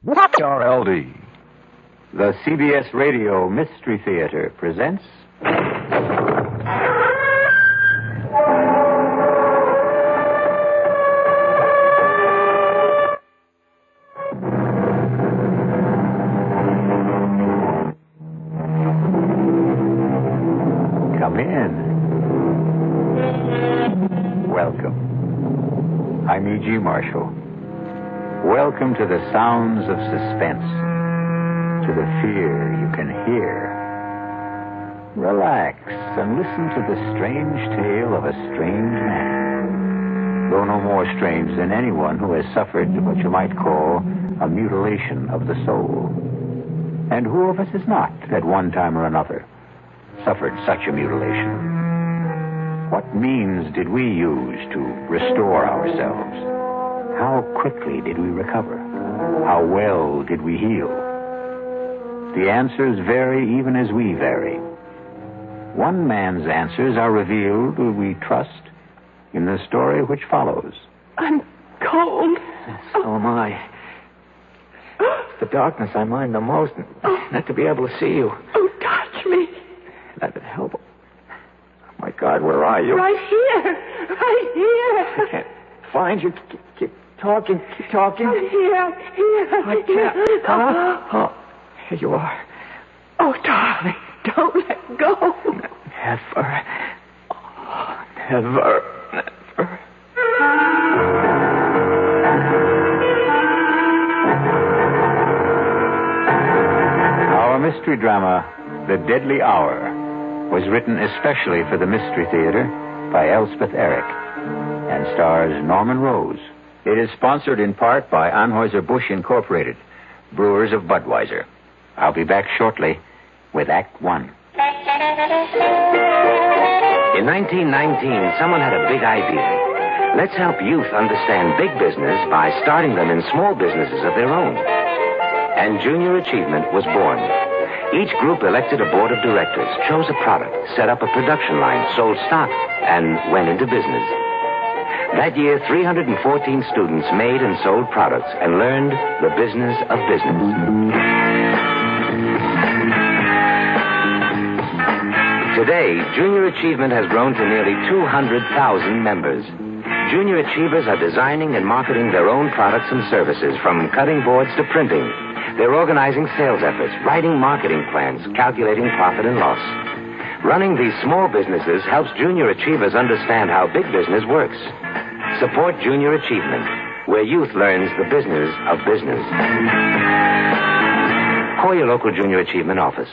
RLD. The CBS Radio Mystery Theater presents... Come in. Welcome. I'm E.G. Marshall. Welcome to the sounds of suspense, to the fear you can hear. Relax and listen to the strange tale of a strange man, though no more strange than anyone who has suffered what you might call a mutilation of the soul. And who of us has not, at one time or another, suffered such a mutilation? What means did we use to restore ourselves? How quickly did we recover? How well did we heal? The answers vary even as we vary. One man's answers are revealed, we trust, in the story which follows. I'm cold. So am I. It's the darkness I mind the most, not to be able to see you. Oh, touch me. That would help. Oh, my God, where are you? Right here. Right here. I can't find you. Keep talking. Keep talking. Here. I can't. Oh, here you are. Oh, darling, don't let go. Never. Oh, never. Our mystery drama, The Deadly Hour, was written especially for the Mystery Theater by Elspeth Eric and stars Norman Rose. It is sponsored in part by Anheuser-Busch Incorporated, brewers of Budweiser. I'll be back shortly with Act One. In 1919, someone had a big idea. Let's help youth understand big business by starting them in small businesses of their own. And Junior Achievement was born. Each group elected a board of directors, chose a product, set up a production line, sold stock, and went into business. That year, 314 students made and sold products and learned the business of business. Today, Junior Achievement has grown to nearly 200,000 members. Junior Achievers are designing and marketing their own products and services, from cutting boards to printing. They're organizing sales efforts, writing marketing plans, calculating profit and loss. Running these small businesses helps Junior Achievers understand how big business works. Support Junior Achievement, where youth learns the business of business. Call your local Junior Achievement office.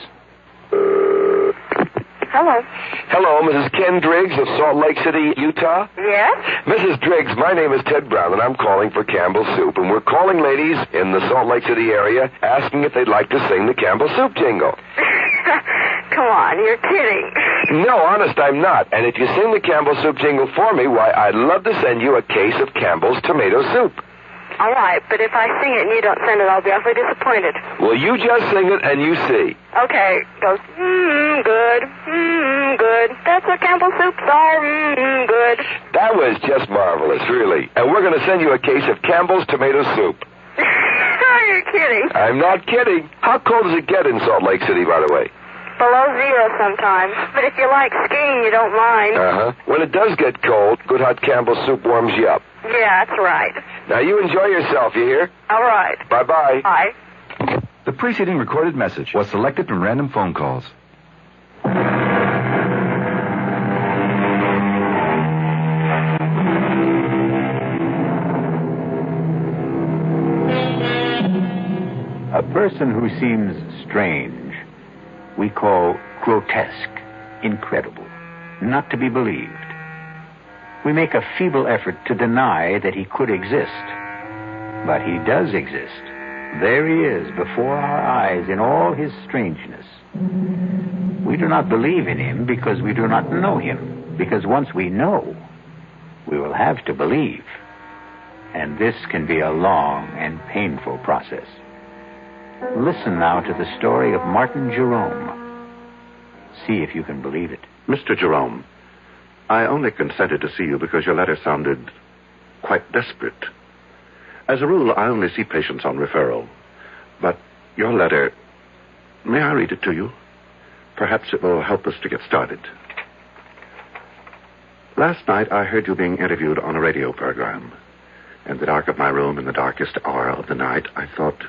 Hello. Hello, Mrs. Ken Driggs of Salt Lake City, Utah? Yes? Mrs. Driggs, my name is Ted Brown, and I'm calling for Campbell's Soup. And we're calling ladies in the Salt Lake City area asking if they'd like to sing the Campbell's Soup jingle. Come on, you're kidding. No, honest, I'm not. And if you sing the Campbell's Soup jingle for me, why, I'd love to send you a case of Campbell's tomato soup. All right, but if I sing it and you don't send it, I'll be awfully disappointed. Well, you just sing it and you see. Okay, goes, good, good. That's what Campbell's soups are, good. That was just marvelous, really. And we're going to send you a case of Campbell's tomato soup. You're kidding. I'm not kidding. How cold does it get in Salt Lake City, by the way? Below zero sometimes. But if you like skiing, you don't mind. Uh-huh. When it does get cold, good hot Campbell's soup warms you up. Yeah, that's right. Now, you enjoy yourself, you hear? All right. Bye-bye. Bye. The preceding recorded message was selected from random phone calls. A person who seems strange, we call grotesque, incredible, not to be believed. We make a feeble effort to deny that he could exist. But he does exist. There he is before our eyes in all his strangeness. We do not believe in him because we do not know him. Because once we know, we will have to believe. And this can be a long and painful process. Listen now to the story of Martin Jerome. See if you can believe it. Mr. Jerome, I only consented to see you because your letter sounded quite desperate. As a rule, I only see patients on referral. But your letter, may I read it to you? Perhaps it will help us to get started. Last night, I heard you being interviewed on a radio program. In the dark of my room, in the darkest hour of the night, I thought,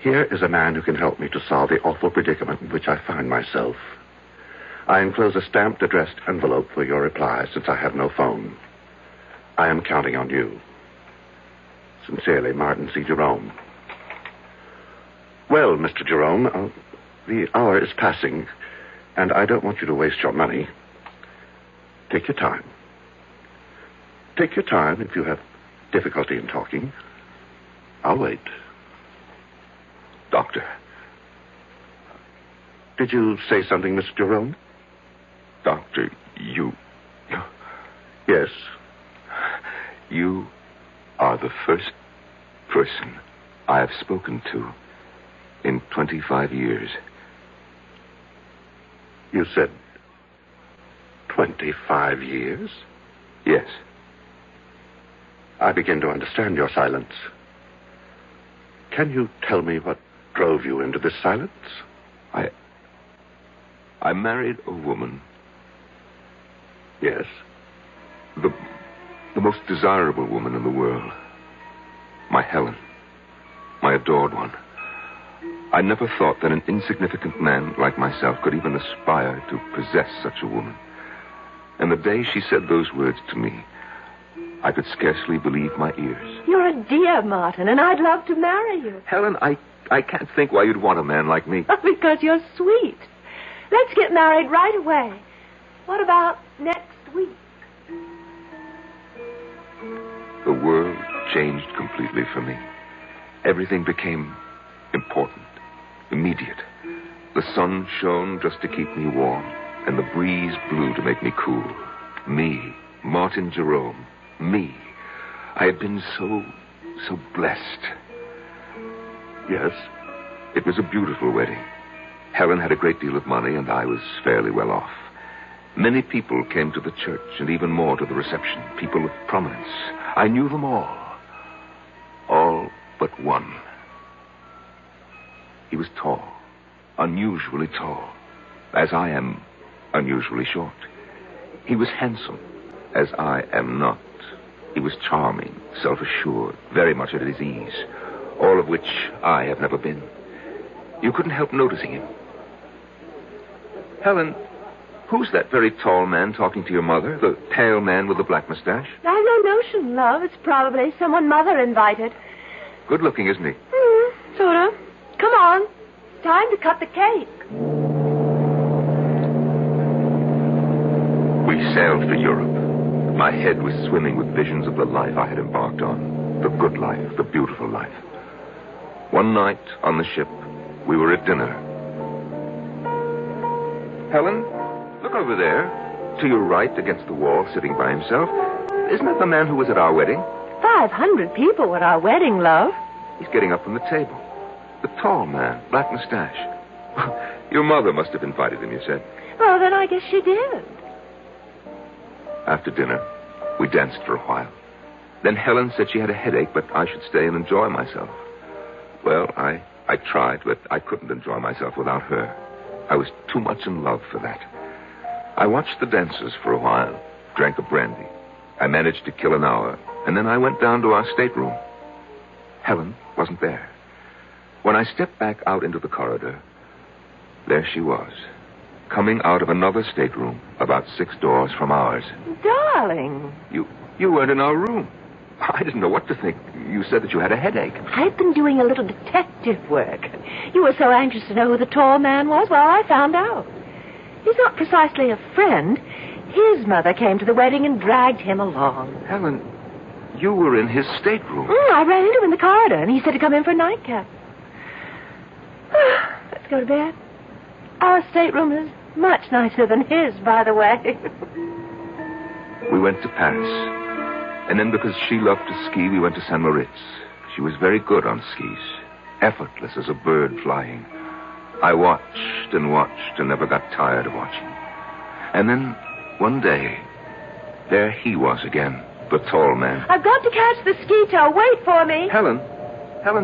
here is a man who can help me to solve the awful predicament in which I find myself. I enclose a stamped, addressed envelope for your reply, since I have no phone. I am counting on you. Sincerely, Martin C. Jerome. Well, Mr. Jerome, the hour is passing, and I don't want you to waste your money. Take your time. Take your time if you have difficulty in talking. I'll wait. Doctor. Did you say something, Mr. Jerome? Doctor, you... Yes. You are the first person I have spoken to in 25 years. You said 25 years? Yes. I begin to understand your silence. Can you tell me what drove you into this silence? I married a woman. Yes. The most desirable woman in the world. My Helen. My adored one. I never thought that an insignificant man like myself could even aspire to possess such a woman. And the day she said those words to me, I could scarcely believe my ears. You're a dear, Martin, and I'd love to marry you. Helen, I can't think why you'd want a man like me. Because you're sweet. Let's get married right away. What about next week? The world changed completely for me. Everything became important, immediate. The sun shone just to keep me warm, and the breeze blew to make me cool. Me, Martin Jerome, me. I had been so blessed. Yes. It was a beautiful wedding. Helen had a great deal of money, and I was fairly well off. Many people came to the church, and even more to the reception. People of prominence. I knew them all. All but one. He was tall. Unusually tall. As I am unusually short. He was handsome. As I am not. He was charming, self-assured, very much at his ease. All of which I have never been. You couldn't help noticing him. Helen, who's that very tall man talking to your mother? The pale man with the black mustache? I've no notion, love. It's probably someone Mother invited. Good looking, isn't he? Sort of. Come on. Time to cut the cake. We sailed for Europe. My head was swimming with visions of the life I had embarked on. The good life, the beautiful life. One night on the ship, we were at dinner. Helen, look over there. To your right, against the wall, sitting by himself. Isn't that the man who was at our wedding? 500 people at our wedding, love. He's getting up from the table. The tall man, black mustache. Your mother must have invited him, you said. Well, then I guess she did. After dinner, we danced for a while. Then Helen said she had a headache, but I should stay and enjoy myself. Well, I tried, but I couldn't enjoy myself without her. I was too much in love for that. I watched the dancers for a while, drank a brandy. I managed to kill an hour, and then I went down to our stateroom. Helen wasn't there. When I stepped back out into the corridor, there she was, coming out of another stateroom about 6 doors from ours. Darling. You weren't in our room. I didn't know what to think. You said that you had a headache. I've been doing a little detective work. You were so anxious to know who the tall man was. Well, I found out. He's not precisely a friend. His mother came to the wedding and dragged him along. Helen, you were in his stateroom. I ran into him in the corridor, and he said to come in for a nightcap. Let's go to bed. Our stateroom is much nicer than his, by the way. We went to Paris. And then because she loved to ski, we went to St. Moritz. She was very good on skis. Effortless as a bird flying. I watched and watched and never got tired of watching. And then, one day, there he was again, the tall man. I've got to catch the ski tow. Wait for me. Helen,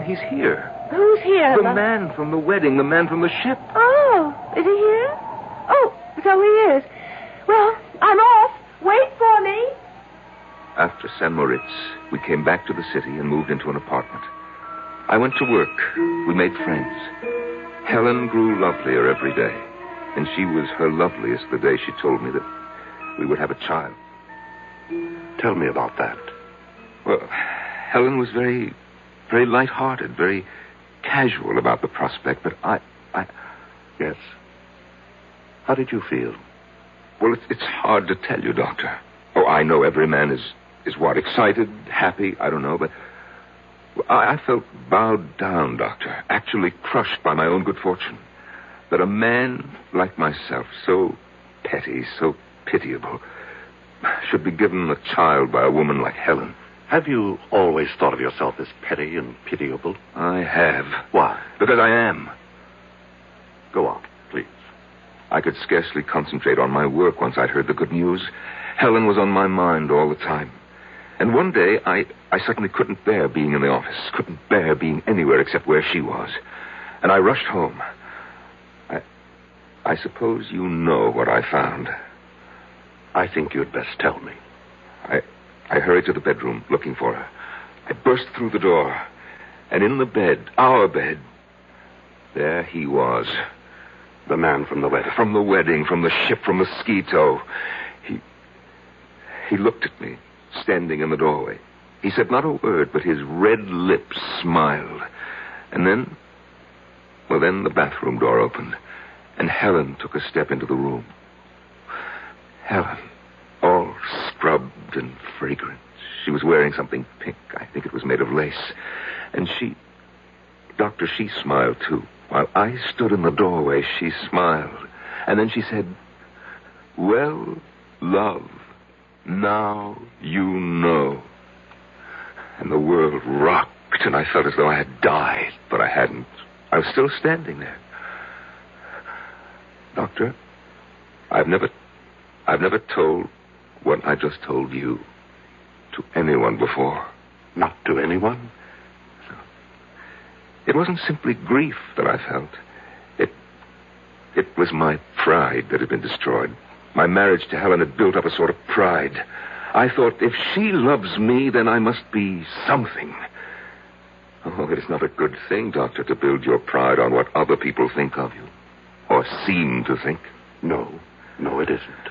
he's here. Who's here? The man from the wedding, the man from the ship. Oh, is he here? Oh, so he is. Well, I'm off. Wait for me. After San Moritz, we came back to the city and moved into an apartment. I went to work. We made friends. Helen grew lovelier every day, and she was her loveliest the day she told me that we would have a child. Tell me about that. Well, Helen was very, very light-hearted, very casual about the prospect, but I... Yes? How did you feel? Well, it's hard to tell you, Doctor. Oh, I know every man is what, excited, happy, I don't know, but I felt bowed down, Doctor, actually crushed by my own good fortune. That a man like myself, so petty, so pitiable, should be given a child by a woman like Helen. Have you always thought of yourself as petty and pitiable? I have. Why? Because I am. Go on, please. I could scarcely concentrate on my work once I'd heard the good news. Helen was on my mind all the time. And one day, I suddenly couldn't bear being in the office, couldn't bear being anywhere except where she was. And I rushed home. I suppose you know what I found. I think you'd best tell me. I hurried to the bedroom, looking for her. I burst through the door. And in the bed, our bed, there he was. The man from the wedding. From the wedding, from the ship, from the ski tow. He looked at me, standing in the doorway. He said not a word, but his red lips smiled. And then the bathroom door opened, and Helen took a step into the room. Helen, all scrubbed and fragrant. She was wearing something pink. I think it was made of lace. And she smiled too. While I stood in the doorway, she smiled. And then she said, "Well, love, now you know." And the world rocked, and I felt as though I had died, but I hadn't. I was still standing there. Doctor, I've never told what I just told you to anyone before. Not to anyone? It wasn't simply grief that I felt. It was my pride that had been destroyed. My marriage to Helen had built up a sort of pride. I thought, if she loves me, then I must be something. Oh, it is not a good thing, Doctor, to build your pride on what other people think of you. Or seem to think. No, it isn't.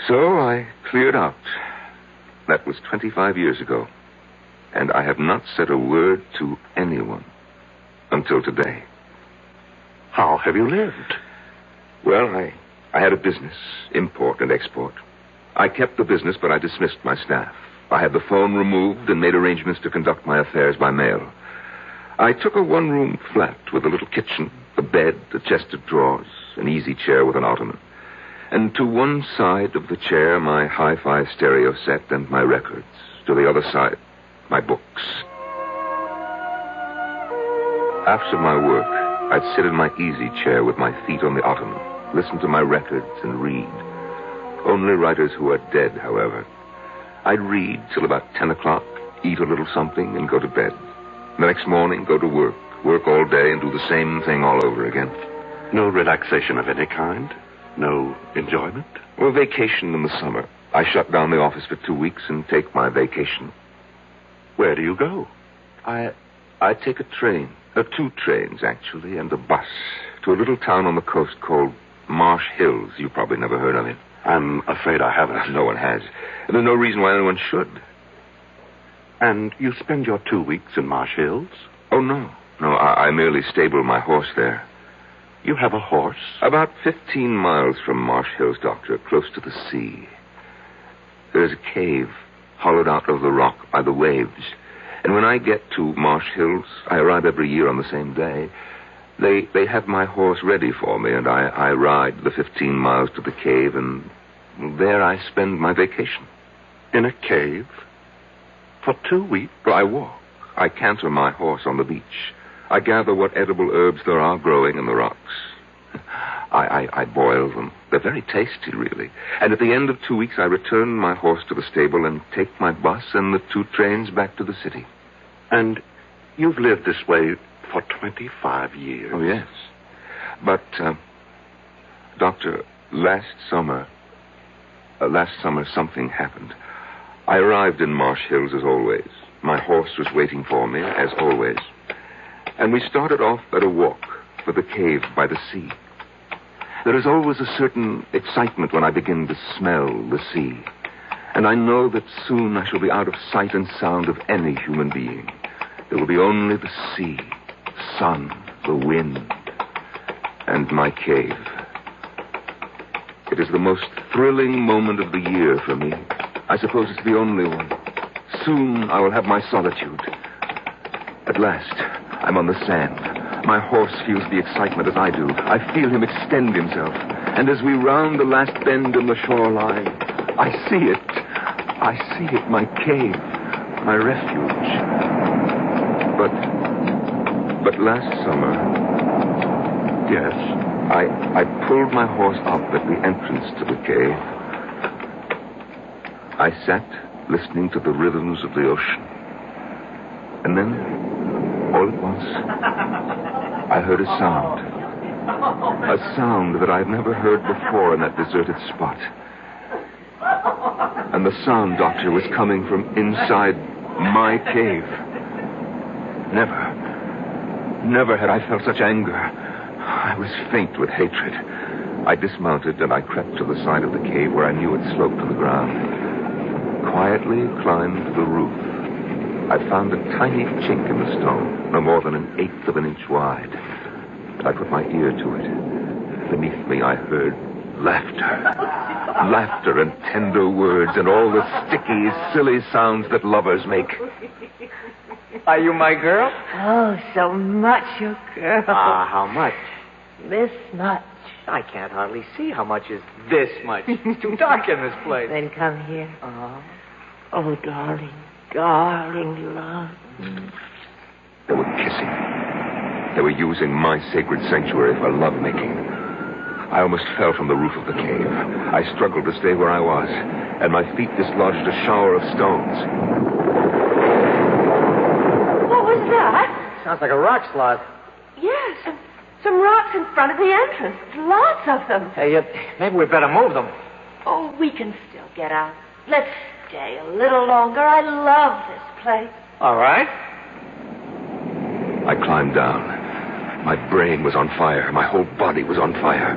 So I cleared out. That was 25 years ago. And I have not said a word to anyone until today. How have you lived? Well, I had a business, import and export. I kept the business, but I dismissed my staff. I had the phone removed and made arrangements to conduct my affairs by mail. I took a one-room flat with a little kitchen, a bed, a chest of drawers, an easy chair with an ottoman. And to one side of the chair, my hi-fi stereo set and my records. To the other side, my books. After my work, I'd sit in my easy chair with my feet on the ottoman, listen to my records and read. Only writers who are dead, however. I'd read till about 10 o'clock, eat a little something, and go to bed. The next morning, go to work all day, and do the same thing all over again. No relaxation of any kind? No enjoyment? Well, vacation in the summer. I shut down the office for 2 weeks and take my vacation. Where do you go? I take a train. 2 trains, actually, and a bus to a little town on the coast called Marsh Hills. You probably never heard of it. I'm afraid I haven't. No one has. And there's no reason why anyone should. And you spend your 2 weeks in Marsh Hills? Oh, no. No, I merely stable my horse there. You have a horse? About 15 miles from Marsh Hills, Doctor, close to the sea. There's a cave hollowed out of the rock by the waves. And when I get to Marsh Hills, I arrive every year on the same day. They have my horse ready for me, and I ride the 15 miles to the cave, and there I spend my vacation. In a cave? For 2 weeks? Well, I walk. I canter my horse on the beach. I gather what edible herbs there are growing in the rocks. I boil them. They're very tasty, really. And at the end of 2 weeks, I return my horse to the stable and take my bus and the 2 trains back to the city. And you've lived this way For 25 years. Oh, yes. But, Doctor, last summer something happened. I arrived in Marsh Hills as always. My horse was waiting for me, as always. And we started off at a walk for the cave by the sea. There is always a certain excitement when I begin to smell the sea. And I know that soon I shall be out of sight and sound of any human being. There will be only the sea, the sun, the wind, and my cave. It is the most thrilling moment of the year for me. I suppose it's the only one. Soon I will have my solitude. At last, I'm on the sand. My horse feels the excitement as I do. I feel him extend himself. And as we round the last bend in the shoreline, I see it. I see it, my cave, my refuge. But last summer, yes, I pulled my horse up at the entrance to the cave. I sat listening to the rhythms of the ocean. And then, all at once, I heard a sound. A sound that I've never heard before in that deserted spot. And the sound, Doctor, was coming from inside my cave. Never had I felt such anger. I was faint with hatred. I dismounted and I crept to the side of the cave where I knew it sloped to the ground. Quietly climbed the roof. I found a tiny chink in the stone, no more than 1/8 of an inch wide. I put my ear to it. Beneath me I heard laughter and tender words and all the sticky, silly sounds that lovers make. Are you my girl? Oh, so much your girl. How much? This much. I can't hardly see how much is this much. It's too dark in this place. Then come here. Oh, darling, darling love. They were kissing. They were using my sacred sanctuary for lovemaking. I almost fell from the roof of the cave. I struggled to stay where I was, and my feet dislodged a shower of stones. What was that? Sounds like a rock slide. Yes, some rocks in front of the entrance. Lots of them. Hey, maybe we better move them. Oh, we can still get out. Let's stay a little longer. I love this place. All right. I climbed down. My brain was on fire. My whole body was on fire.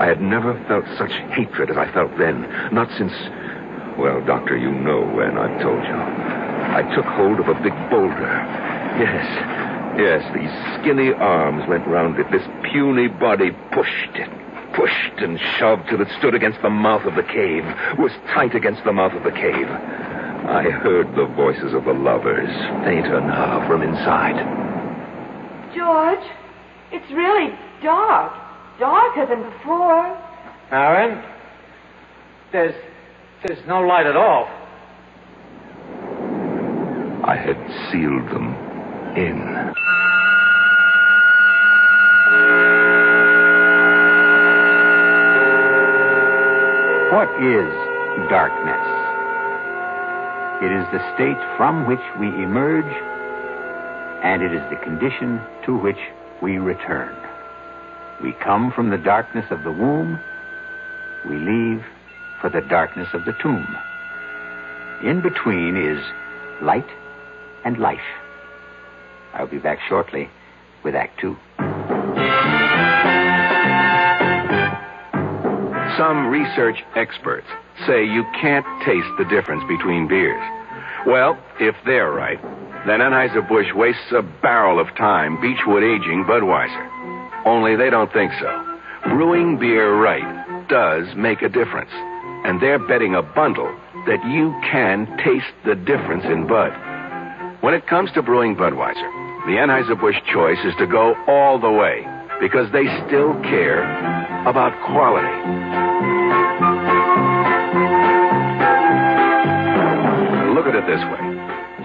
I had never felt such hatred as I felt then. Not since... Well, Doctor, you know when, I've told you. I took hold of a big boulder. Yes, these skinny arms went round it. This puny body pushed and shoved till it stood against the mouth of the cave, was tight against the mouth of the cave. I heard the voices of the lovers, fainter now from inside. George, it's really dark. Darker than before. Aaron, there's no light at all. I had sealed them in. What is darkness? It is the state from which we emerge, and it is the condition to which we return. We come from the darkness of the womb. We leave for the darkness of the tomb. In between is light and life. I'll be back shortly with Act 2. Some research experts say you can't taste the difference between beers. Well, if they're right, then Anheuser-Busch wastes a barrel of time Beechwood aging Budweiser. Only they don't think so. Brewing beer right does make a difference. And they're betting a bundle that you can taste the difference in Bud. When it comes to brewing Budweiser, the Anheuser-Busch choice is to go all the way because they still care about quality. Look at it this way.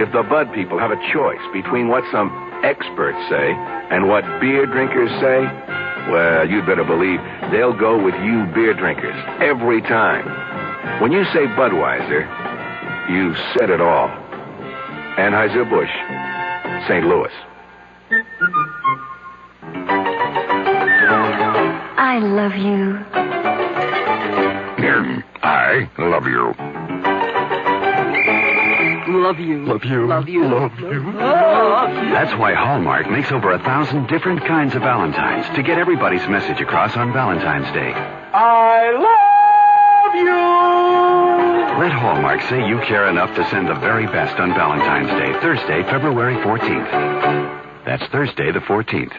If the Bud people have a choice between what some experts say and what beer drinkers say, well, you'd better believe they'll go with you beer drinkers every time. When you say Budweiser, you said it all. Anheuser-Busch, St. Louis. love you. I love you. Love you. Love you. Love you. Love you. That's why Hallmark makes over 1,000 different kinds of Valentines to get everybody's message across on Valentine's Day. I love you! Let Hallmark say you care enough to send the very best on Valentine's Day, Thursday, February 14th. That's Thursday the 14th.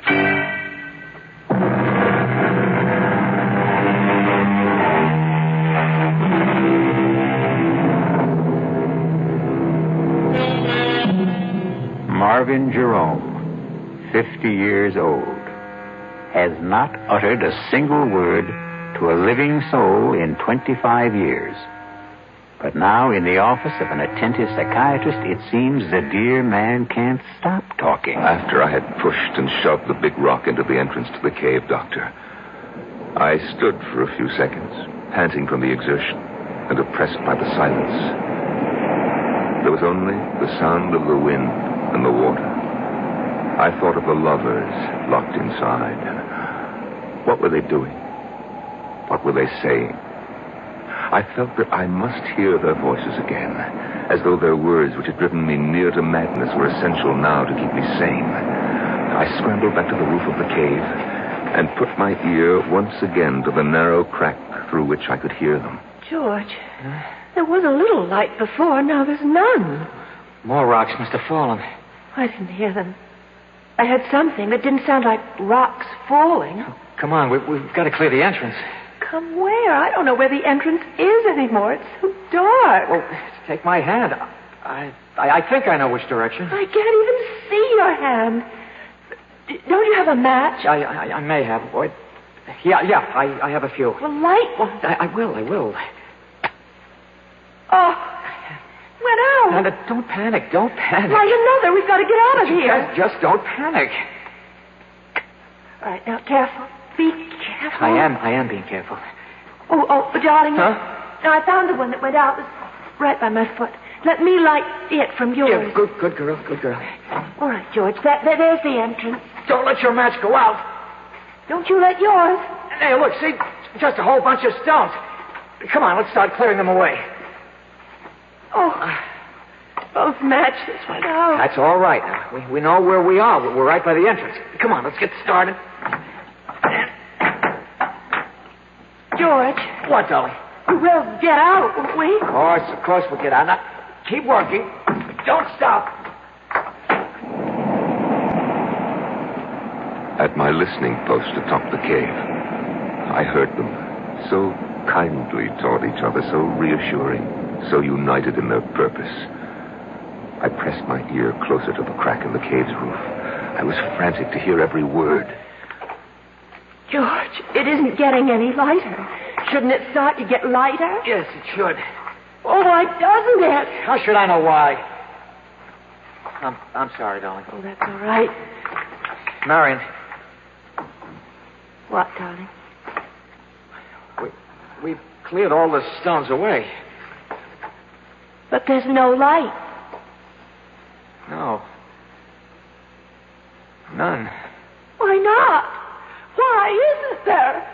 Marvin Jerome, 50 years old, has not uttered a single word to a living soul in 25 years. But now, in the office of an attentive psychiatrist, it seems the dear man can't stop talking. After I had pushed and shoved the big rock into the entrance to the cave, Doctor, I stood for a few seconds, panting from the exertion and oppressed by the silence. There was only the sound of the wind and the water. I thought of the lovers locked inside. What were they doing? What were they saying? I felt that I must hear their voices again, as though their words, which had driven me near to madness, were essential now to keep me sane. I scrambled back to the roof of the cave and put my ear once again to the narrow crack through which I could hear them. George, there was a little light before, now there's none. More rocks must have fallen. I didn't hear them. I heard something that didn't sound like rocks falling. Come on, we've got to clear the entrance. Come where? I don't know where the entrance is anymore. It's so dark. Well, take my hand. I think I know which direction. I can't even see your hand. Don't you have a match? I may have. Boy. Yeah, I have a few. Well, light one. I will. Oh, went out. Now, don't panic. Don't panic. Light another. We've got to get out of here. Just don't panic. All right, now, careful. Be careful. I am being careful. Oh, darling. Huh? No, I found the one that went out. It was right by my foot. Let me light it from yours. Yeah, good girl. All right, George. There's the entrance. Don't let your match go out. Don't you let yours. Hey, look, see? Just a whole bunch of stones. Come on, let's start clearing them away. Oh, both matches went out. That's all right. Now, we know where we are. We're right by the entrance. Come on, let's get started. George. What, darling? We'll get out, won't we? Of course we'll get out. Now, keep working. Don't stop. At my listening post atop the cave, I heard them, so kindly toward each other, so reassuring, so united in their purpose. I pressed my ear closer to the crack in the cave's roof. I was frantic to hear every word. George, it isn't getting any lighter. Shouldn't it start to get lighter? Yes, it should. Oh, why doesn't it? How should I know why? I'm sorry, darling. Oh, that's all right. Marion. What, darling? We've cleared all the stones away. But there's no light. No. None. Why not? Why isn't there?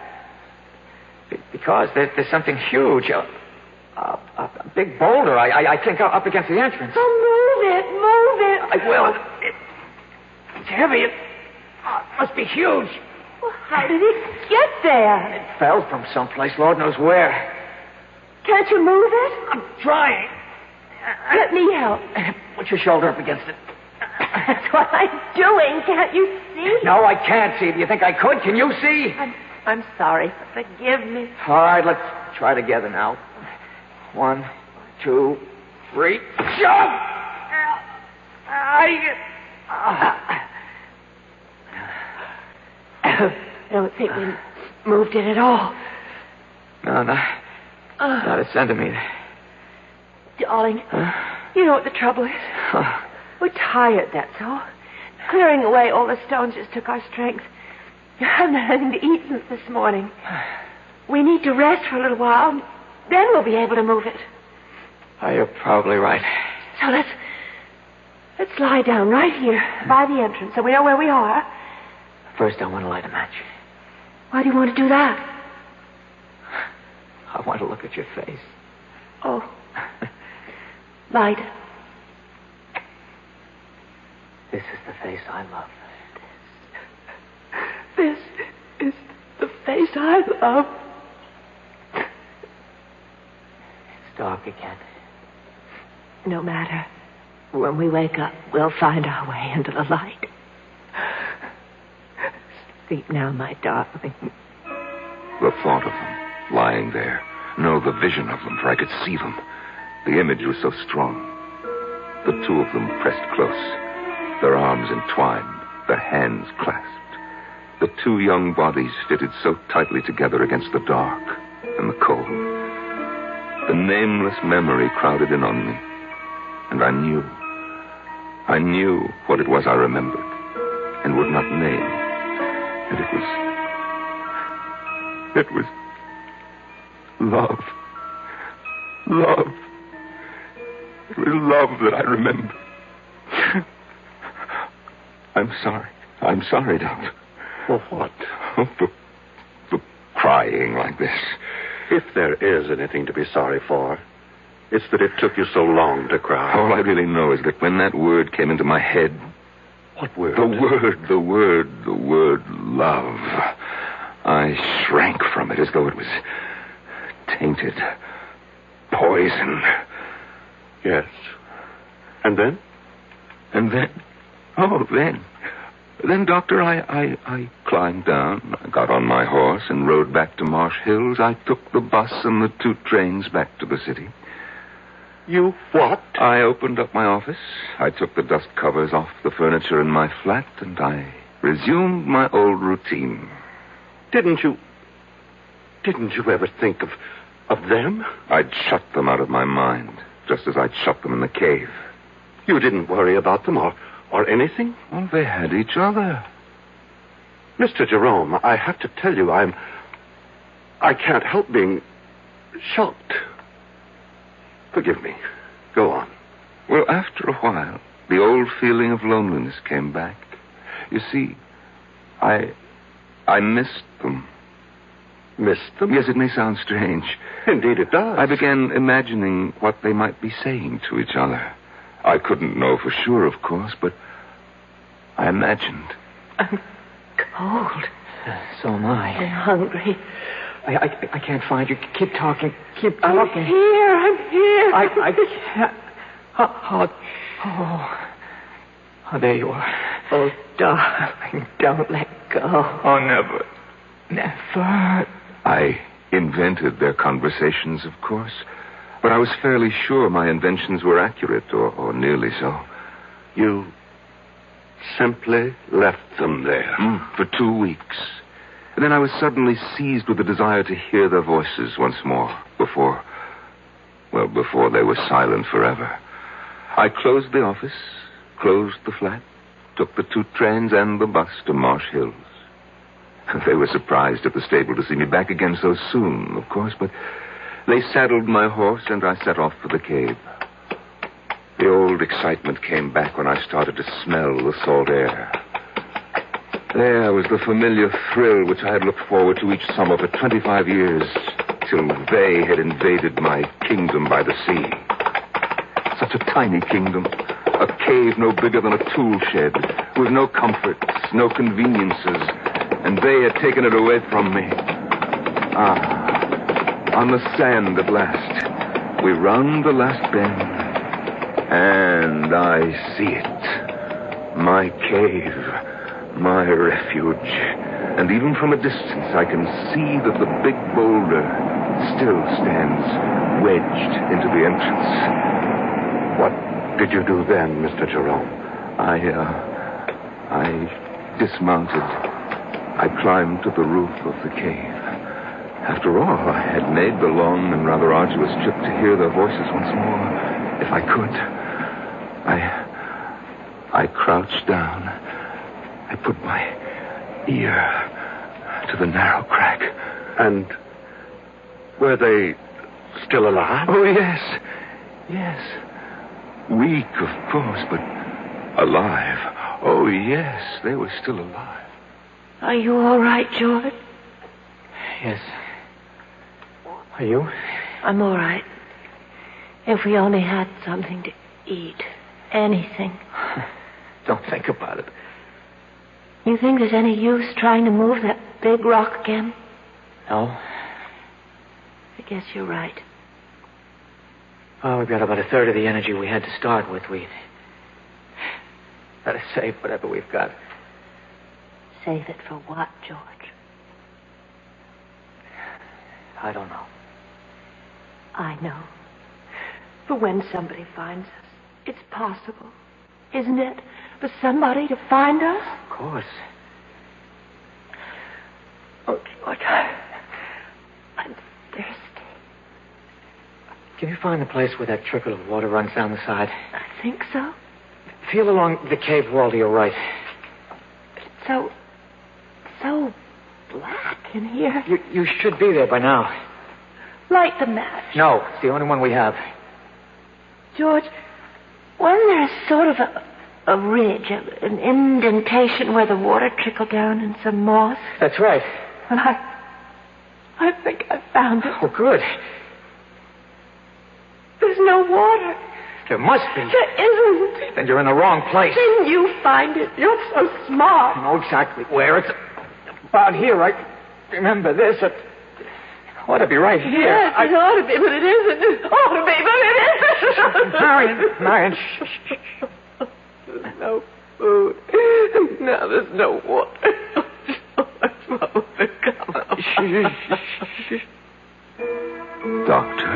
Because there's something huge. A big boulder, I think, up against the entrance. Oh, move it. I will. It's heavy. It must be huge. Well, how did it get there? It fell from someplace, Lord knows where. Can't you move it? I'm trying. Let me help. Put your shoulder up against it. That's what I'm doing. Can't you see? No, I can't see. Do you think I could? Can you see? I'm sorry. Forgive me. All right, let's try together now. 1, 2, 3. Shove! I don't think we moved it at all. No, not a centimeter. Darling, you know what the trouble is? We're tired, that's all. Clearing away all the stones just took our strength. I haven't had anything to eat since this morning. We need to rest for a little while. Then we'll be able to move it. Oh, you're probably right. So let's lie down right here by the entrance so we know where we are. First, I want to light a match. Why do you want to do that? I want to look at your face. Oh. Light. This is the face I love. This is the face I love. It's dark again. No matter. When we wake up, we'll find our way into the light. Sleep now, my darling. The thought of them lying there. No, the vision of them, for I could see them. The image was so strong. The two of them pressed close, their arms entwined, their hands clasped. The two young bodies fitted so tightly together against the dark and the cold. The nameless memory crowded in on me, and I knew what it was I remembered and would not name. And it was love. Love. It was love that I remember. I'm sorry, Doctor. For what? For crying like this. If there is anything to be sorry for, it's that it took you so long to cry. All I really know is that when that word came into my head... What word? The word love. I shrank from it as though it was tainted. Poison. Yes. And then? Then, Doctor, I climbed down, I got on my horse and rode back to Marsh Hills. I took the bus and the 2 trains back to the city. You what? I opened up my office. I took the dust covers off the furniture in my flat, and I resumed my old routine. Didn't you ever think of them? I'd shut them out of my mind, just as I'd shut them in the cave. You didn't worry about them or anything? Well, they had each other. Mr. Jerome, I have to tell you, I can't help being shocked. Forgive me. Go on. Well, after a while, the old feeling of loneliness came back. You see, I missed them. Missed them? Yes, it may sound strange. Indeed it does. I began imagining what they might be saying to each other. I couldn't know for sure, of course, but I imagined. I'm cold. So am I. I'm hungry. I can't find you. Keep talking. Keep talking. I'm here. I can't. Oh, there you are. Oh, darling, don't let go. Oh, never. Never. I invented their conversations, of course, but I was fairly sure my inventions were accurate, or nearly so. You simply left them there. For 2 weeks. And then I was suddenly seized with the desire to hear their voices once more before they were silent forever. I closed the office, closed the flat, took the 2 trains and the bus to Marsh Hills. They were surprised at the stable to see me back again so soon, of course, but they saddled my horse and I set off for the cave. The old excitement came back when I started to smell the salt air. There was the familiar thrill which I had looked forward to each summer for 25 years, till they had invaded my kingdom by the sea. Such a tiny kingdom, a cave no bigger than a tool shed, with no comforts, no conveniences, and they had taken it away from me. On the sand at last, we round the last bend, and I see it. My cave, my refuge. And even from a distance, I can see that the big boulder still stands wedged into the entrance. What did you do then, Mr. Jerome? I dismounted. I climbed to the roof of the cave. After all, I had made the long and rather arduous trip to hear their voices once more, if I could. I crouched down. I put my ear to the narrow crack. And were they still alive? Oh, yes. Yes. Weak, of course, but alive. Oh, yes, they were still alive. Are you all right, George? Yes. Are you? I'm all right. If we only had something to eat. Anything. Don't think about it. You think there's any use trying to move that big rock again? No. I guess you're right. Oh, we've got about a third of the energy we had to start with. We better save whatever we've got. Save it for what, George? I don't know. I know. For when somebody finds us, it's possible, isn't it, for somebody to find us? Of course. Oh, George, I'm thirsty. Can you find the place where that trickle of water runs down the side? I think so. Feel along the cave wall to your right. It's so black in here. You should be there by now. Light the match. No, it's the only one we have. George, wasn't there sort of a ridge, an indentation where the water trickled down in some moss? That's right. Well, I think I found it. Oh, good. There's no water. There must be. There isn't. Then you're in the wrong place. Didn't you find it? You're so smart. I know exactly where. It's about here. I remember this. It ought to be right here. Yes, it ought to be, but it isn't. It ought to be, but it isn't. Marion, shh. There's no food. Now there's no water. Doctor,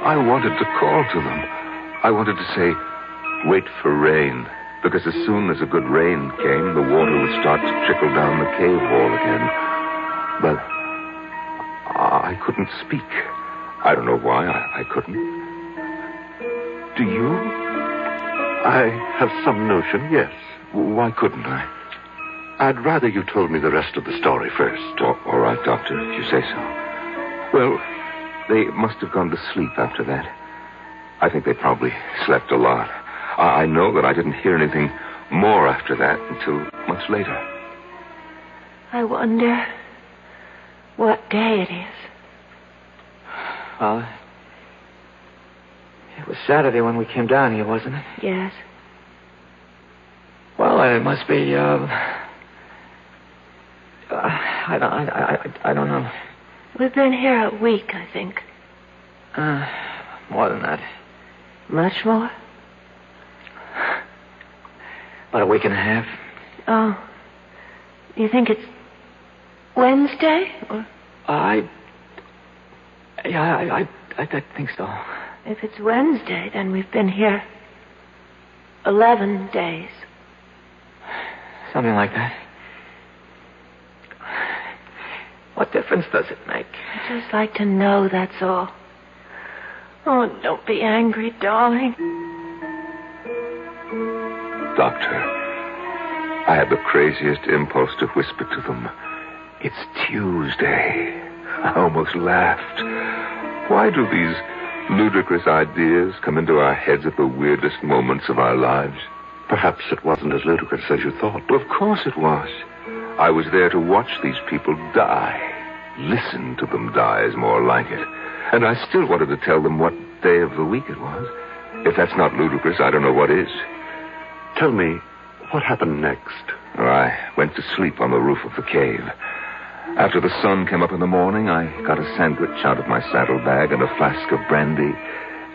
I wanted to call to them. I wanted to say, wait for rain. Because as soon as a good rain came, the water would start to trickle down the cave wall again. But I couldn't speak. I don't know why I couldn't. Do you? I have some notion, yes. Why couldn't I? I'd rather you told me the rest of the story first. All right, Doctor, if you say so. Well, they must have gone to sleep after that. I think they probably slept a lot. I know that I didn't hear anything more after that until much later. I wonder what day it is. Well, it was Saturday when we came down here, wasn't it? Yes. Well, it must be, I don't know. We've been here a week, I think. More than that. Much more? About a week and a half. Oh. You think it's Wednesday? Or... I think so. If it's Wednesday, then we've been here 11 days. Something like that. What difference does it make? I'd just like to know, that's all. Oh, don't be angry, darling. Doctor, I had the craziest impulse to whisper to them, it's Tuesday. I almost laughed. Why do these ludicrous ideas come into our heads at the weirdest moments of our lives? Perhaps it wasn't as ludicrous as you thought. Well, of course it was. I was there to watch these people die. Listen to them die is more like it. And I still wanted to tell them what day of the week it was. If that's not ludicrous, I don't know what is. Tell me, what happened next? I went to sleep on the roof of the cave. After the sun came up in the morning, I got a sandwich out of my saddlebag and a flask of brandy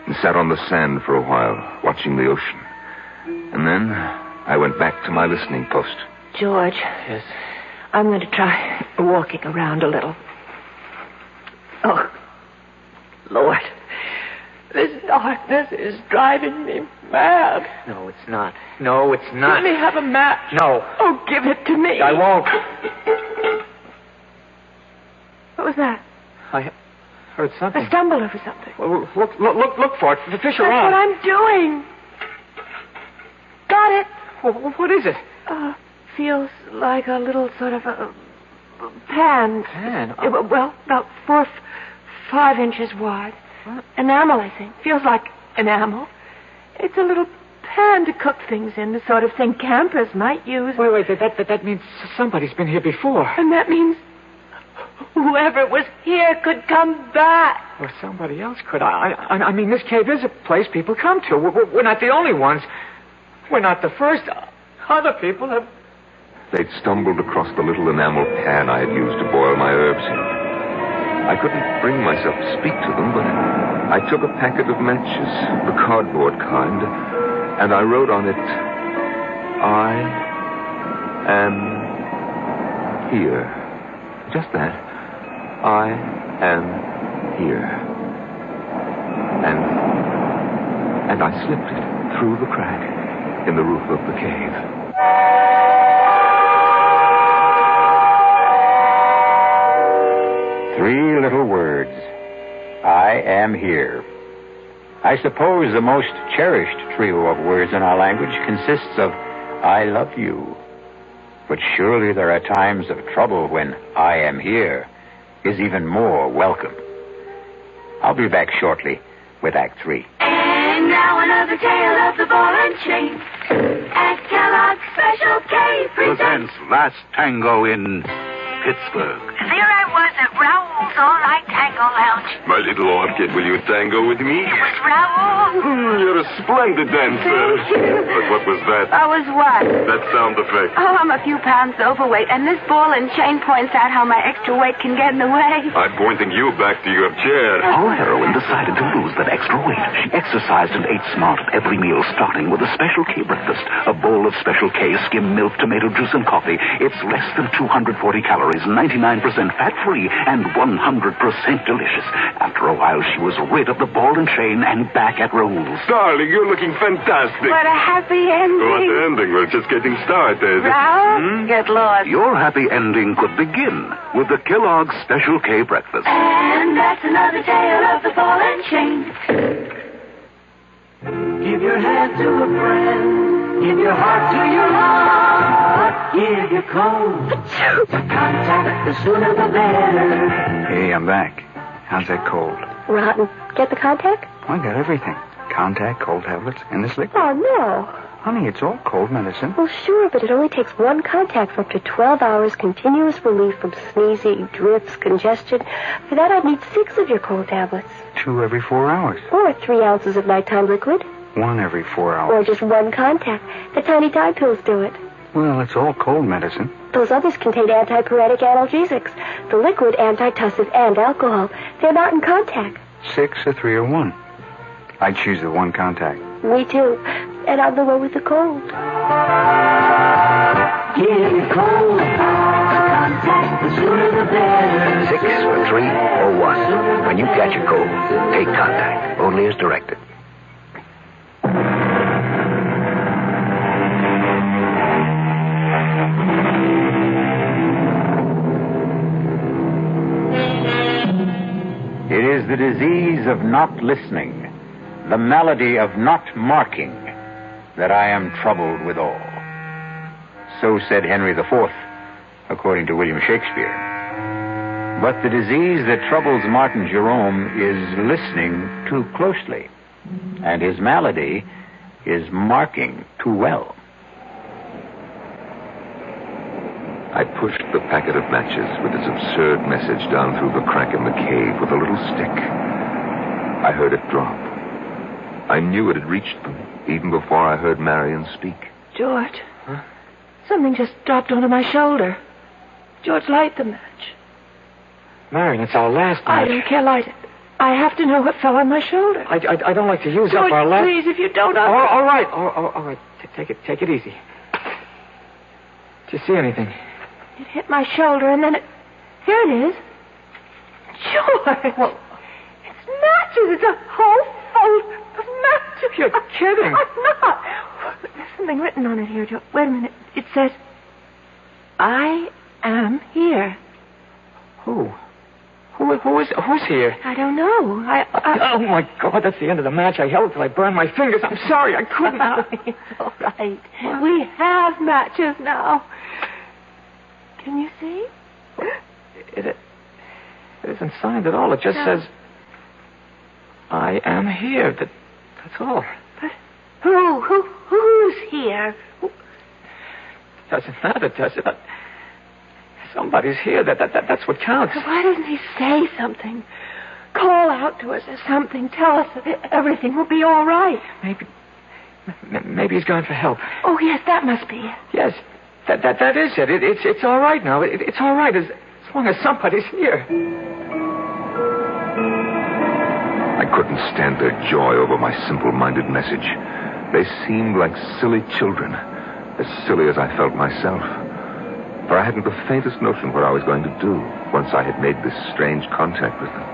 and sat on the sand for a while, watching the ocean. And then I went back to my listening post. George. Yes? I'm going to try walking around a little. Oh, Lord. This darkness is driving me mad. No, it's not. No, it's not. Let me have a match. No. Oh, give it to me. I won't. What was that? I heard something. I stumbled over something. Well, look for it. The fish are That's on. what I'm doing. Got it. Well, what is it? Feels like a little sort of a pan. Pan? Well, about 5 inches wide. What? Enamel, I think. Feels like enamel. It's a little pan to cook things in, the sort of thing campers might use. Wait. That means somebody's been here before. And that means whoever was here could come back. Or somebody else could. I mean, this cave is a place people come to. We're not the only ones. We're not the first. Other people have... They'd stumbled across the little enamel pan I had used to boil my herbs in. I couldn't bring myself to speak to them, but I took a packet of matches, the cardboard kind, and I wrote on it, I am here. Just that. I am here. And I slipped it through the crack in the roof of the cave. Three little words. I am here. I suppose the most cherished trio of words in our language consists of I love you. But surely there are times of trouble when I am here is even more welcome. I'll be back shortly with Act 3. And now another tale of the ball and chain. At Kellogg's Special K presents Last Tango in Pittsburgh. There I was at Raoul's All-Night Tango Lounge. My little orchid, will you tango with me? It was Raoul. You're a splendid dancer. But what was that? Was what? That sound effect. Oh, I'm a few pounds overweight, and this ball and chain points out how my extra weight can get in the way. I'm pointing you back to your chair. Our heroine decided to lose that extra weight. She exercised and ate smart at every meal, starting with a Special K breakfast. A bowl of Special K, skim milk, tomato juice, and coffee. It's less than 240 calories, 99% fat-free, and 100% delicious. After a while, she was rid of the ball and chain and back at Raoul's. Darling, you're looking fantastic. What a happy ending. What ending? We're just getting started. Raoul, get lost. Your happy ending could begin with the Kellogg's Special K breakfast. And that's another tale of the ball and chain. Give your hand to a friend. Give your heart to your heart. Give your cold. Contact, the sooner the better. Hey, I'm back. How's that cold? Rotten. Get the contact? I got everything. Contact, cold tablets, and this liquid. Oh, no. Honey, it's all cold medicine. Well, sure, but it only takes one contact for up to 12 hours continuous relief from sneezing, drips, congestion. For that, I'd need 6 of your cold tablets. 2 every 4 hours. Or 3 ounces of nighttime liquid. 1 every 4 hours. Or just one contact. The tiny Tide pills do it. Well, it's all cold medicine. Those others contain antipyretic analgesics. The liquid, antitussive, and alcohol. They're not in contact. 6 or 3 or 1. I'd choose the one contact. Me too. And I'm the one with the cold. Give your cold. Contact, the sooner the better. 6 or 3 or 1. When you catch a cold, take contact. Only as directed. It is the disease of not listening, the malady of not marking, that I am troubled withal. So said Henry IV, according to William Shakespeare. But the disease that troubles Martin Jerome is listening too closely, and his malady is marking too well. I pushed the packet of matches with its absurd message down through the crack in the cave with a little stick. I heard it drop. I knew it had reached them even before I heard Marion speak. George. Huh? Something just dropped onto my shoulder. George, light the match. Marion, it's our last match. I don't care, light it. I have to know what fell on my shoulder. I don't like to use George, up our last... please, if you don't... All right. All right. Take it easy. Did you see anything? It hit my shoulder, and then it... Here it is. George! Well, it's matches. It's a whole fold of matches. You're kidding. I'm not. There's something written on it here, George. Wait a minute. It says, I am here. Who's here? I don't know. Oh, my God, that's the end of the match. I held it till I burned my fingers. I'm sorry, I couldn't. It's all right. What? We have matches now. Can you see? It isn't signed at all. It just says, I am here. That's all. But who's here? Doesn't matter, does it? Somebody's here. That's what counts. Why doesn't he say something? Call out to us or something. Tell us that everything will be all right. Maybe he's gone for help. Oh, yes, that must be it. Yes, that is it. It's all right now. It's all right as long as somebody's here. I couldn't stand their joy over my simple-minded message. They seemed like silly children, as silly as I felt myself. For I hadn't the faintest notion what I was going to do once I had made this strange contact with them.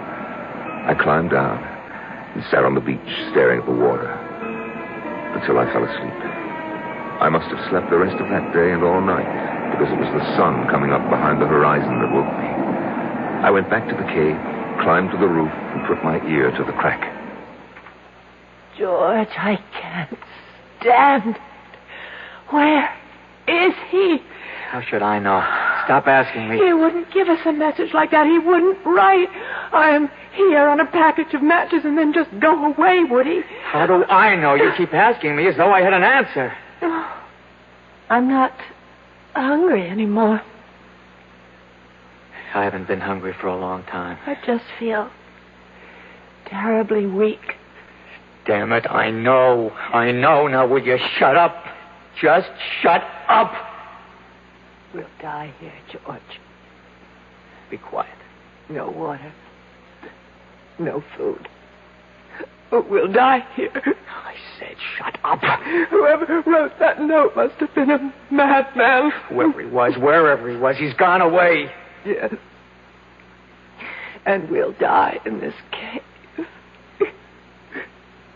I climbed down and sat on the beach staring at the water until I fell asleep. I must have slept the rest of that day and all night because it was the sun coming up behind the horizon that woke me. I went back to the cave, climbed to the roof, and put my ear to the crack. George, I can't stand it. Where is he? How should I know? Stop asking me. He wouldn't give us a message like that. He wouldn't write, I am here on a package of matches and then just go away, would he? How do I know? You keep asking me as though I had an answer. Oh, I'm not hungry anymore. I haven't been hungry for a long time. I just feel terribly weak. Damn it, I know. Now, will you shut up? Just shut up. We'll die here, George. Be quiet. No water. No food. We'll die here. I said shut up. Whoever wrote that note must have been a madman. Whoever he was, wherever he was, he's gone away. Yes. And we'll die in this cave.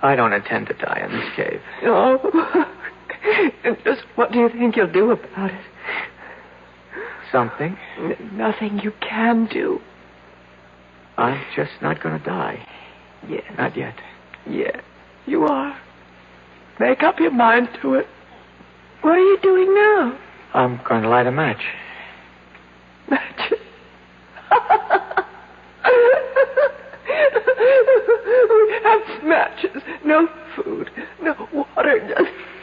I don't intend to die in this cave. No. And just what do you think you'll do about it? Something. Nothing you can do. I'm just not going to die. Yes. Not yet. Yes, you are. Make up your mind to it. What are you doing now? I'm going to light a match. Matches? We have matches. No food. No water.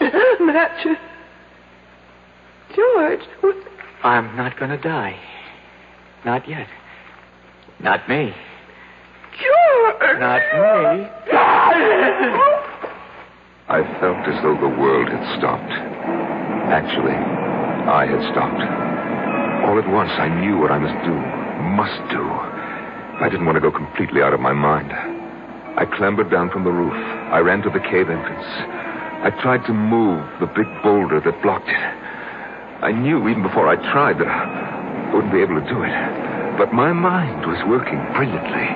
Just matches. George. I'm not going to die. Not yet. Not me. George! Not me. I felt as though the world had stopped. Actually, I had stopped. All at once, I knew what I must do. I didn't want to go completely out of my mind. I clambered down from the roof. I ran to the cave entrance. I tried to move the big boulder that blocked it. I knew even before I tried that I wouldn't be able to do it. But my mind was working brilliantly.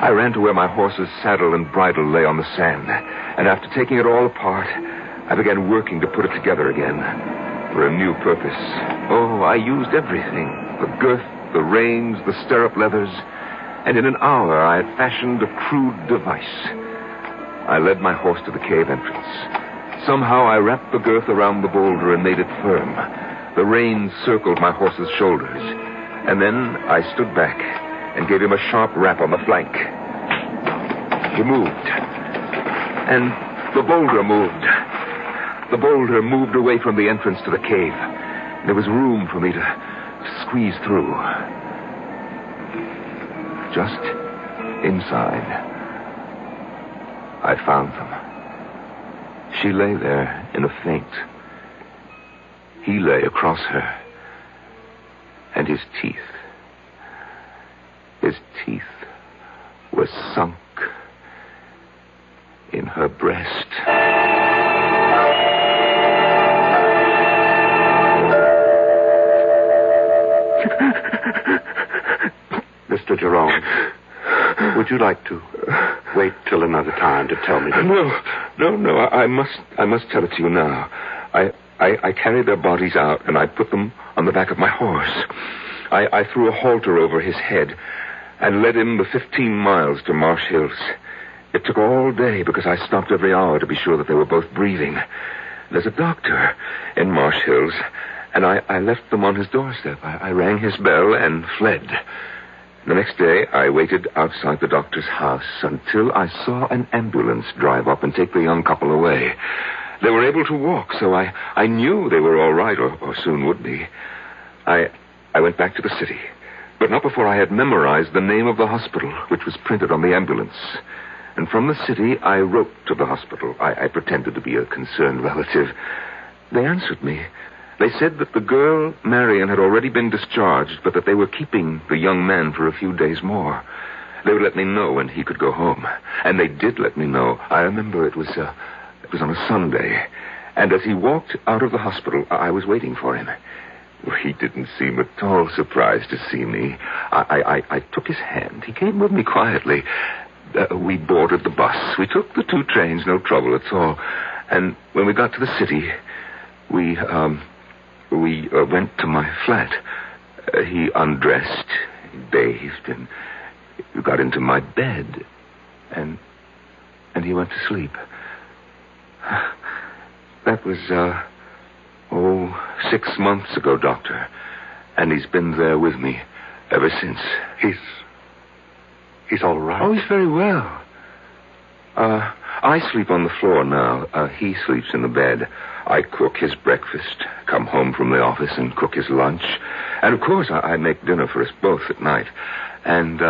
I ran to where my horse's saddle and bridle lay on the sand. And after taking it all apart, I began working to put it together again for a new purpose. Oh, I used everything. The girth, the reins, the stirrup leathers. And in an hour, I had fashioned a crude device. I led my horse to the cave entrance. Somehow, I wrapped the girth around the boulder and made it firm. The reins circled my horse's shoulders. And then I stood back and gave him a sharp rap on the flank. He moved. And the boulder moved. The boulder moved away from the entrance to the cave. There was room for me to squeeze through. Just inside, I found them. She lay there in a faint. He lay across her. And his teeth were sunk in her breast. Mr. Jerome, would you like to wait till another time to tell me? No. I must tell it to you now. I carried their bodies out, and I put them on the back of my horse. I threw a halter over his head and led him the 15 miles to Marsh Hills. It took all day because I stopped every hour to be sure that they were both breathing. There's a doctor in Marsh Hills, and I left them on his doorstep. I rang his bell and fled. The next day, I waited outside the doctor's house until I saw an ambulance drive up and take the young couple away. They were able to walk, so I knew they were all right, or soon would be. I I went back to the city, but not before I had memorized the name of the hospital, which was printed on the ambulance. And from the city, I wrote to the hospital. I pretended to be a concerned relative. They answered me. They said that the girl, Marion, had already been discharged, but that they were keeping the young man for a few days more. They would let me know when he could go home. And they did let me know. I remember it was on a Sunday. And as he walked out of the hospital, I was waiting for him. He didn't seem at all surprised to see me. I took his hand. He came with me quietly. We boarded the bus. We took the 2 trains, no trouble at all. And when we got to the city, we went to my flat. He undressed, bathed, and got into my bed. And he went to sleep. That was, 6 months ago, Doctor. And he's been there with me ever since. He's all right? Oh, he's very well. I sleep on the floor now. He sleeps in the bed. I cook his breakfast, come home from the office and cook his lunch. And, of course, I make dinner for us both at night. And,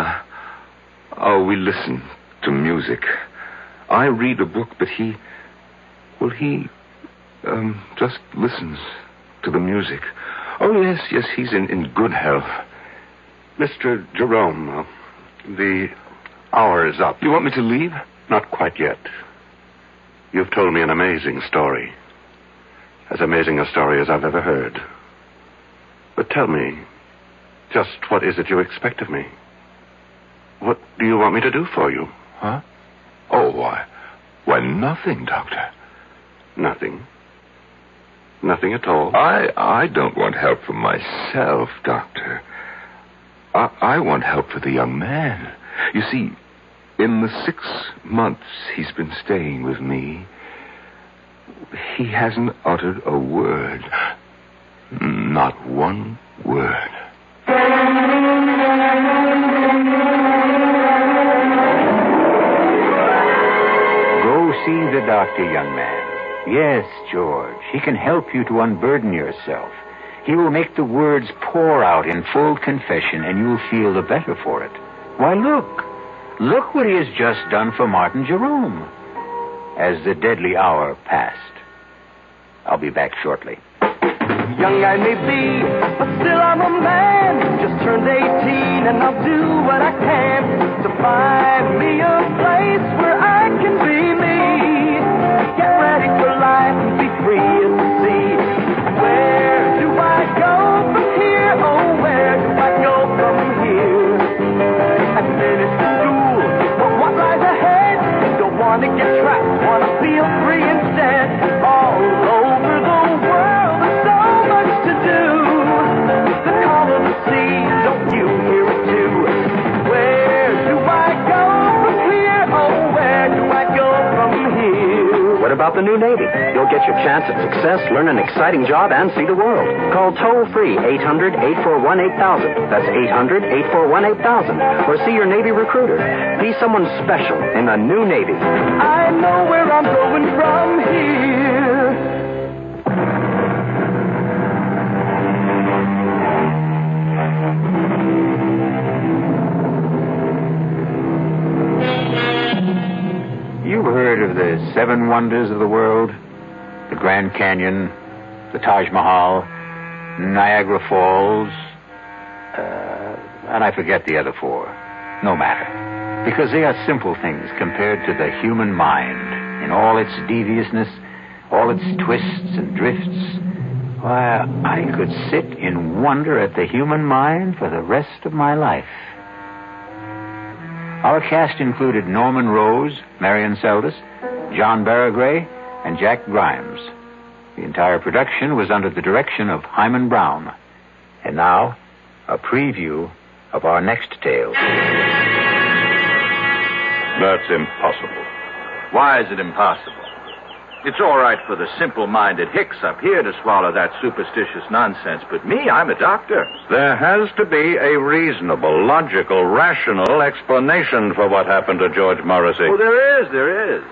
we listen to music. I read a book, but he just listens to the music. Oh, yes, he's in good health. Mr. Jerome, the hour is up. You want me to leave? Not quite yet. You've told me an amazing story. As amazing a story as I've ever heard. But tell me, just what is it you expect of me? What do you want me to do for you? Huh? Oh, why, nothing, Doctor. Nothing? Nothing at all? I don't want help for myself, Doctor. I want help for the young man. You see, in the 6 months he's been staying with me, he hasn't uttered a word. Not one word. Go see the doctor, young man. Yes, George, he can help you to unburden yourself. He will make the words pour out in full confession, and you'll feel the better for it. Why, look what he has just done for Martin Jerome. As the deadly hour passed. I'll be back shortly. Young I may be, but still I'm a man. Just turned 18 and I'll do what I can to find me a place where I can be me. Get ready for life and be free at the sea. Where do I go from here? Oh, where do I go from here? I finished school, but what lies ahead? Don't want to get trapped, want to feel free instead. All over the world, there's so much to do. The call of the sea, don't you hear it too? Where do I go from here? Oh, where do I go from here? What about the new Navy? You'll get your chance at success, learn an exciting job, and see the world. Call toll-free 800-841-8000. That's 800-841-8000. Or see your Navy recruiter. Be someone special in the new Navy. I know where I'm going from here. You've heard of the 7 wonders of the world? The Grand Canyon, the Taj Mahal, Niagara Falls, and I forget the other 4. No matter. Because they are simple things compared to the human mind in all its deviousness, all its twists and drifts. Why, I could sit in wonder at the human mind for the rest of my life. Our cast included Norman Rose, Marion Seldes, John Barragray, and Jack Grimes. The entire production was under the direction of Hyman Brown. And now, a preview of our next tale. That's impossible. Why is it impossible? It's all right for the simple-minded hicks up here to swallow that superstitious nonsense, but me, I'm a doctor. There has to be a reasonable, logical, rational explanation for what happened to George Morrissey. Oh, there is.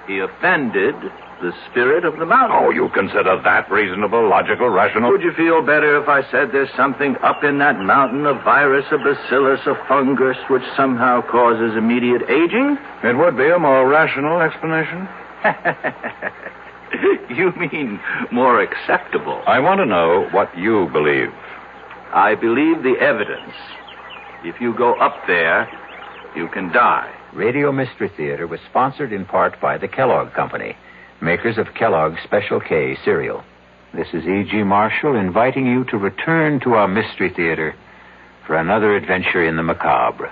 He offended the spirit of the mountain. Oh, you consider that reasonable, logical, rational? Would you feel better if I said there's something up in that mountain, a virus, a bacillus, a fungus, which somehow causes immediate aging? It would be a more rational explanation. You mean more acceptable? I want to know what you believe. I believe the evidence. If you go up there, you can die. Radio Mystery Theater was sponsored in part by the Kellogg Company, makers of Kellogg's Special K cereal. This is E.G. Marshall inviting you to return to our Mystery Theater for another adventure in the macabre.